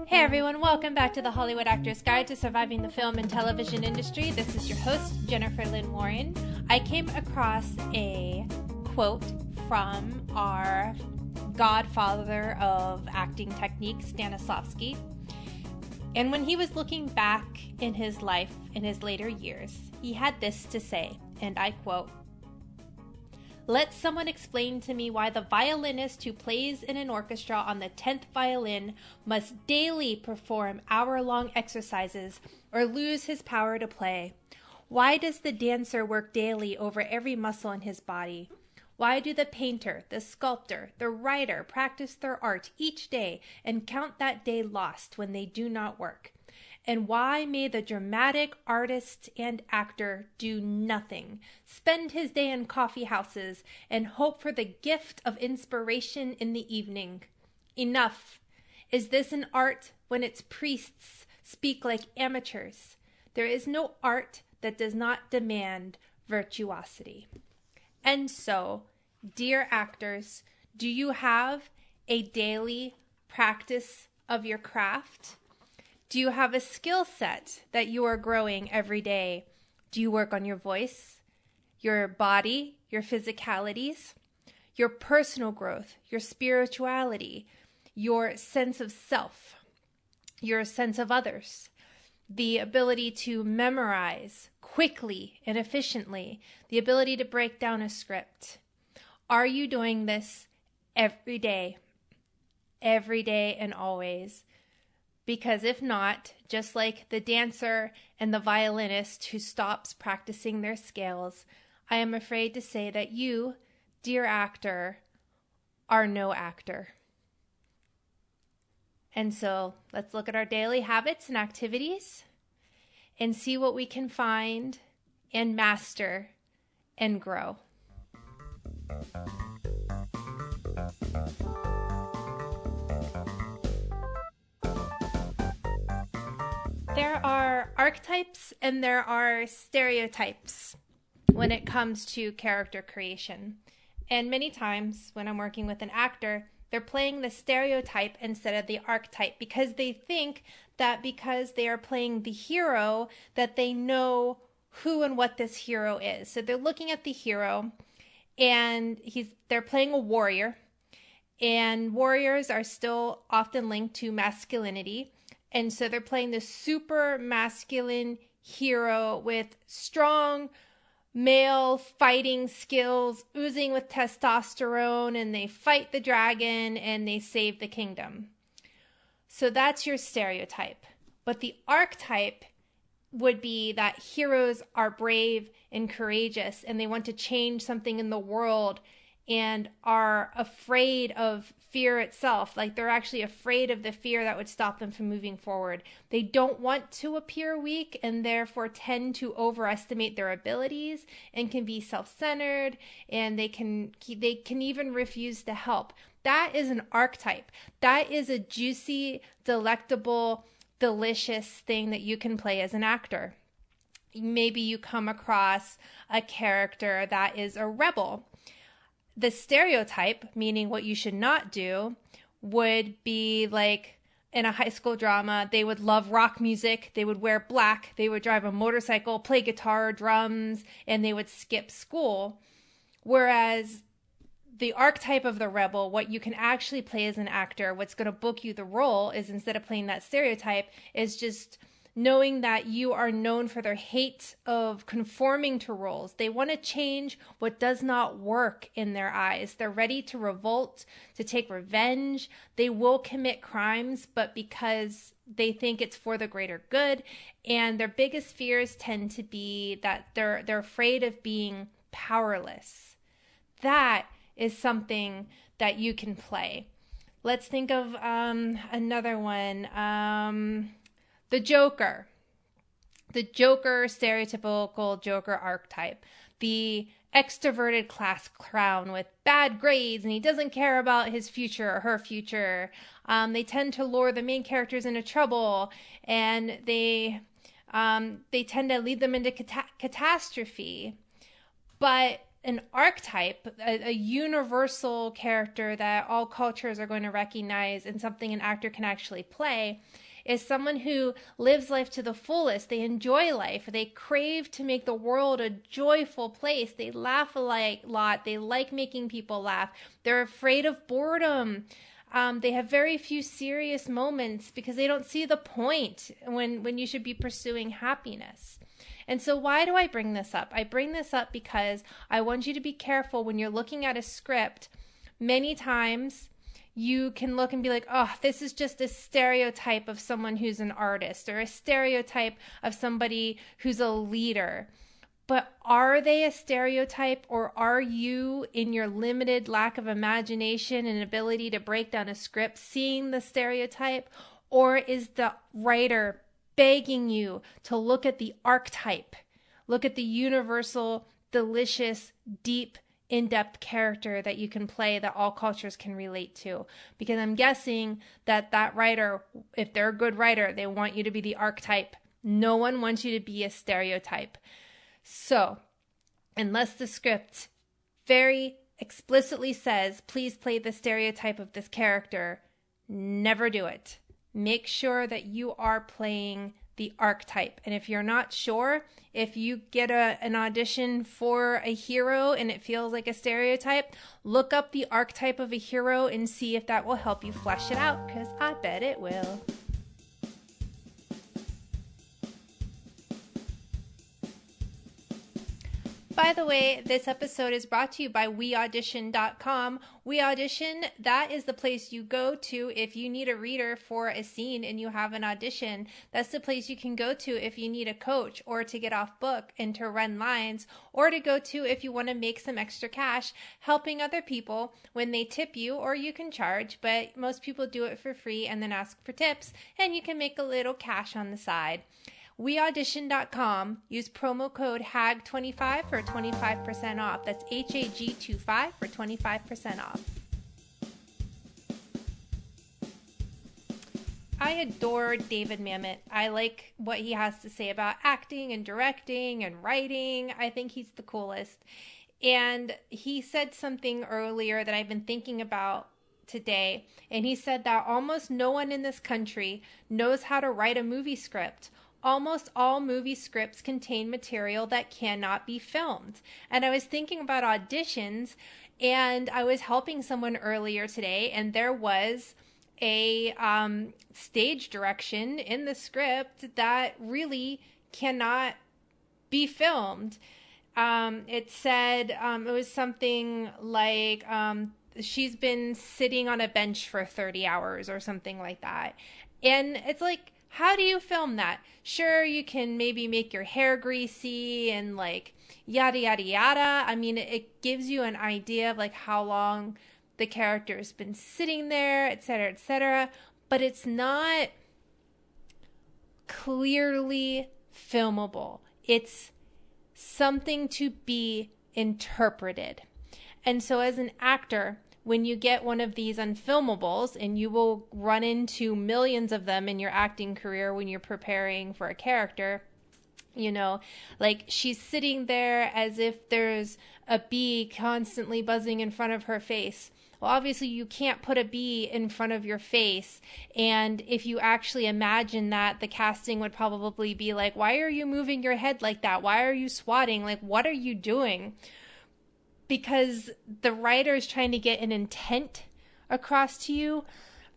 Hey everyone, welcome back to the Hollywood Actor's Guide to Surviving the Film and Television Industry. This is your host, Jennifer Lynn Warren. I came across a quote from our godfather of acting technique, Stanislavski. And when he was looking back in his life in his later years, he had this to say, and I quote, "Let someone explain to me why the violinist who plays in an orchestra on the 10th violin must daily perform hour-long exercises or lose his power to play. Why does the dancer work daily over every muscle in his body? Why do the painter, the sculptor, the writer practice their art each day and count that day lost when they do not work? And why may the dramatic artist and actor do nothing, spend his day in coffee houses, and hope for the gift of inspiration in the evening? Enough! Is this an art when its priests speak like amateurs? There is no art that does not demand virtuosity." And so, dear actors, do you have a daily practice of your craft? Do you have a skill set that you are growing every day? Do you work on your voice, your body, your physicalities, your personal growth, your spirituality, your sense of self, your sense of others, the ability to memorize quickly and efficiently, the ability to break down a script? Are you doing this every day and always? Because if not, just like the dancer and the violinist who stops practicing their scales, I am afraid to say that you, dear actor, are no actor. And so let's look at our daily habits and activities and see what we can find and master and grow. There are archetypes and there are stereotypes when it comes to character creation. And many times when I'm working with an actor, they're playing the stereotype instead of the archetype because they think that because they are playing the hero that they know who and what this hero is. So they're looking at the hero and they're playing a warrior, and warriors are still often linked to masculinity. And so they're playing this super masculine hero with strong male fighting skills, oozing with testosterone, and they fight the dragon and they save the kingdom. So that's your stereotype. But the archetype would be that heroes are brave and courageous and they want to change something in the world and are afraid of fear itself. Like they're actually afraid of the fear that would stop them from moving forward. They don't want to appear weak and therefore tend to overestimate their abilities and can be self-centered, and they can even refuse to help. That is an archetype. That is a juicy, delectable, delicious thing that you can play as an actor. Maybe you come across a character that is a rebel. The stereotype, meaning what you should not do, would be like in a high school drama, they would love rock music, they would wear black, they would drive a motorcycle, play guitar, drums, and they would skip school. Whereas the archetype of the rebel, what you can actually play as an actor, what's going to book you the role is, instead of playing that stereotype, is just knowing that you are known for their hate of conforming to roles. They want to change what does not work in their eyes. They're ready to revolt, to take revenge. They will commit crimes, but because they think it's for the greater good. And their biggest fears tend to be that they're afraid of being powerless. That is something that you can play. Let's think of another one. The Joker. The Joker, stereotypical Joker archetype. The extroverted class clown with bad grades, and he doesn't care about his future or her future. They tend to lure the main characters into trouble, and they tend to lead them into catastrophe. But an archetype, a universal character that all cultures are going to recognize and something an actor can actually play, is someone who lives life to the fullest. They enjoy life. They crave to make the world a joyful place. They laugh a lot. They like making people laugh. They're afraid of boredom. They have very few serious moments because they don't see the point when you should be pursuing happiness. And so why do I bring this up? I bring this up because I want you to be careful when you're looking at a script. Many times you can look and be like, oh, this is just a stereotype of someone who's an artist, or a stereotype of somebody who's a leader. But are they a stereotype, or are you, in your limited lack of imagination and ability to break down a script, seeing the stereotype? Or is the writer begging you to look at the archetype, look at the universal, delicious, deep, in-depth character that you can play that all cultures can relate to? Because I'm guessing that writer, if they're a good writer, they want you to be the archetype. No one wants you to be a stereotype. So, unless the script very explicitly says, please play the stereotype of this character, never do it. Make sure that you are playing the archetype. And if you're not sure, if you get an audition for a hero and it feels like a stereotype, look up the archetype of a hero and see if that will help you flesh it out, because I bet it will. By the way, this episode is brought to you by WeAudition.com. WeAudition, that is the place you go to if you need a reader for a scene and you have an audition. That's the place you can go to if you need a coach, or to get off book and to run lines, or to go to if you want to make some extra cash helping other people when they tip you, or you can charge, but most people do it for free and then ask for tips, and you can make a little cash on the side. WeAudition.com. Use promo code HAG25 for 25% off. That's HAG25 for 25% off. I adore David Mamet. I like what he has to say about acting and directing and writing. I think he's the coolest. And he said something earlier that I've been thinking about today. And he said that almost no one in this country knows how to write a movie script. Almost all movie scripts contain material that cannot be filmed. And I was thinking about auditions, and I was helping someone earlier today, and there was a stage direction in the script that really cannot be filmed. It said, it was something like, she's been sitting on a bench for 30 hours or something like that. And it's like, how do you film that? Sure, you can maybe make your hair greasy and like yada, yada, yada. I mean, it gives you an idea of like how long the character has been sitting there, et cetera, but it's not clearly filmable. It's something to be interpreted. And so as an actor, when you get one of these unfilmables, and you will run into millions of them in your acting career when you're preparing for a character, you know, like she's sitting there as if there's a bee constantly buzzing in front of her face. Well, obviously you can't put a bee in front of your face. And if you actually imagine that, the casting would probably be like, why are you moving your head like that? Why are you swatting? Like, what are you doing? Because the writer is trying to get an intent across to you.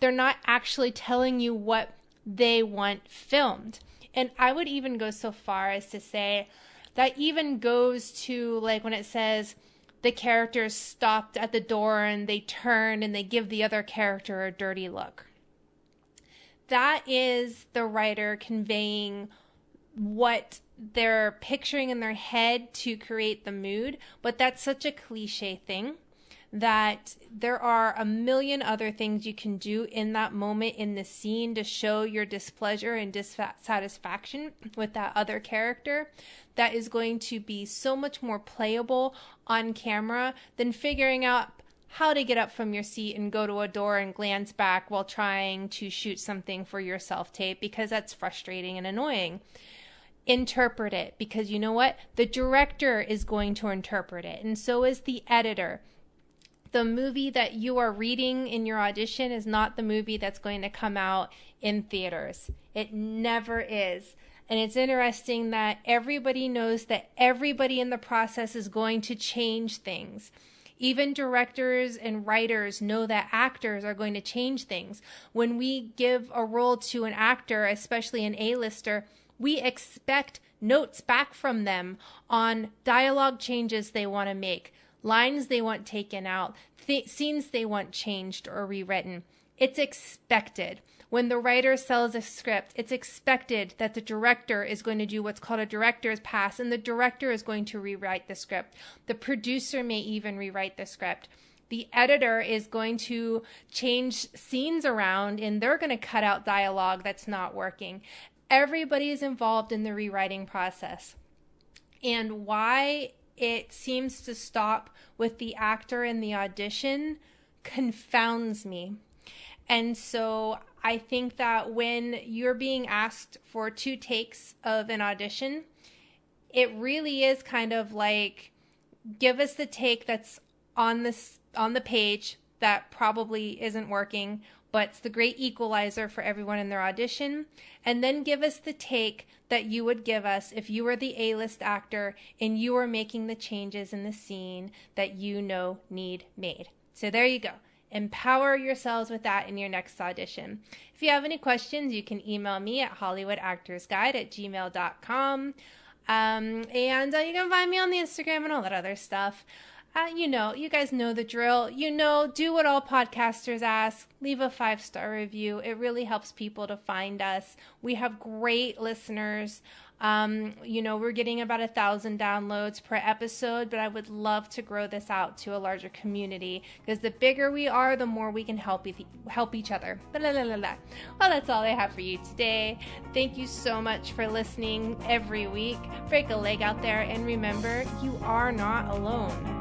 They're not actually telling you what they want filmed. And I would even go so far as to say that even goes to like when it says the characters stopped at the door and they turn and they give the other character a dirty look. That is the writer conveying what they're picturing in their head to create the mood, but that's such a cliche thing that there are a million other things you can do in that moment in the scene to show your displeasure and dissatisfaction with that other character that is going to be so much more playable on camera than figuring out how to get up from your seat and go to a door and glance back while trying to shoot something for your self-tape, because that's frustrating and annoying. interpret it, because you know what? The director is going to interpret it, and so is the editor. The movie that you are reading in your audition is not the movie that's going to come out in theaters. It never is. And it's interesting that everybody knows that everybody in the process is going to change things. Even directors and writers know that actors are going to change things. When we give a role to an actor, especially an A-lister, we expect notes back from them on dialogue changes they want to make, lines they want taken out, scenes they want changed or rewritten. It's expected. When the writer sells a script, it's expected that the director is going to do what's called a director's pass, and the director is going to rewrite the script. The producer may even rewrite the script. The editor is going to change scenes around, and they're going to cut out dialogue that's not working. Everybody is involved in the rewriting process. And why it seems to stop with the actor in the audition confounds me. And so I think that when you're being asked for 2 takes of an audition, it really is kind of like, give us the take that's on the page that probably isn't working, but it's the great equalizer for everyone in their audition. And then give us the take that you would give us if you were the A-list actor and you were making the changes in the scene that you know need made. So there you go. Empower yourselves with that in your next audition. If you have any questions, you can email me at hollywoodactorsguide@gmail.com. And you can find me on the Instagram and all that other stuff. You guys know the drill. Do what all podcasters ask. Leave a 5-star review. It really helps people to find us. We have great listeners. We're getting about 1,000 downloads per episode, but I would love to grow this out to a larger community, because the bigger we are, the more we can help each other. Well, that's all I have for you today. Thank you so much for listening every week. Break a leg out there, and remember, you are not alone.